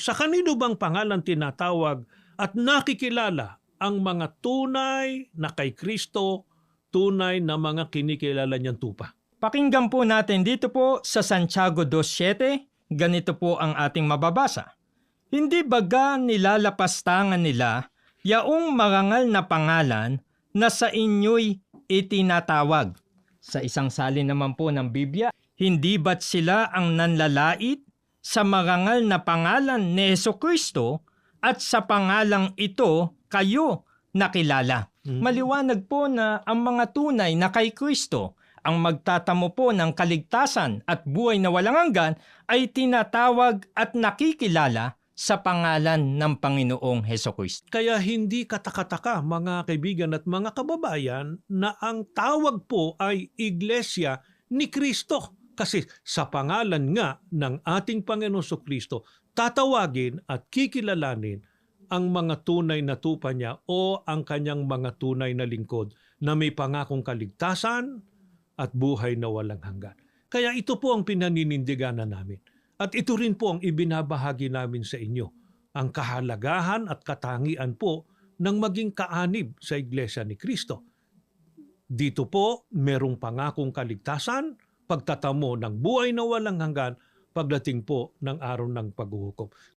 sa kanino bang pangalan tinatawag at nakikilala ang mga tunay na kay Kristo, tunay na mga kinikilala niyang tupa? Pakinggan po natin dito po sa Santiago 2:7, ganito po ang ating mababasa. Hindi baga nilalapastangan nila yaong marangal na pangalan na sa inyo'y itinatawag? Sa isang salin naman po ng Biblia, hindi ba't sila ang nanlalait sa marangal na pangalan ni Hesukristo at sa pangalang ito kayo nakilala? Maliwanag po na ang mga tunay na kay Kristo ang magtatamo po ng kaligtasan at buhay na walang hanggan ay tinatawag at nakikilala sa pangalan ng Panginoong Hesukristo. Kaya hindi katakataka mga kaibigan at mga kababayan na ang tawag po ay Iglesia ni Kristo. Kasi sa pangalan nga ng ating Panginoong Hesukristo, tatawagin at kikilalanin ang mga tunay na tupa niya o ang kanyang mga tunay na lingkod na may pangakong kaligtasan at buhay na walang hanggan. Kaya ito po ang pinaninindiganan namin. At ito rin po ang ibinabahagi namin sa inyo, ang kahalagahan at katangian po ng maging kaanib sa Iglesia ni Kristo. Dito po, merong pangakong kaligtasan, pagtatamo ng buhay na walang hanggan, pagdating po ng araw ng paghuhukom.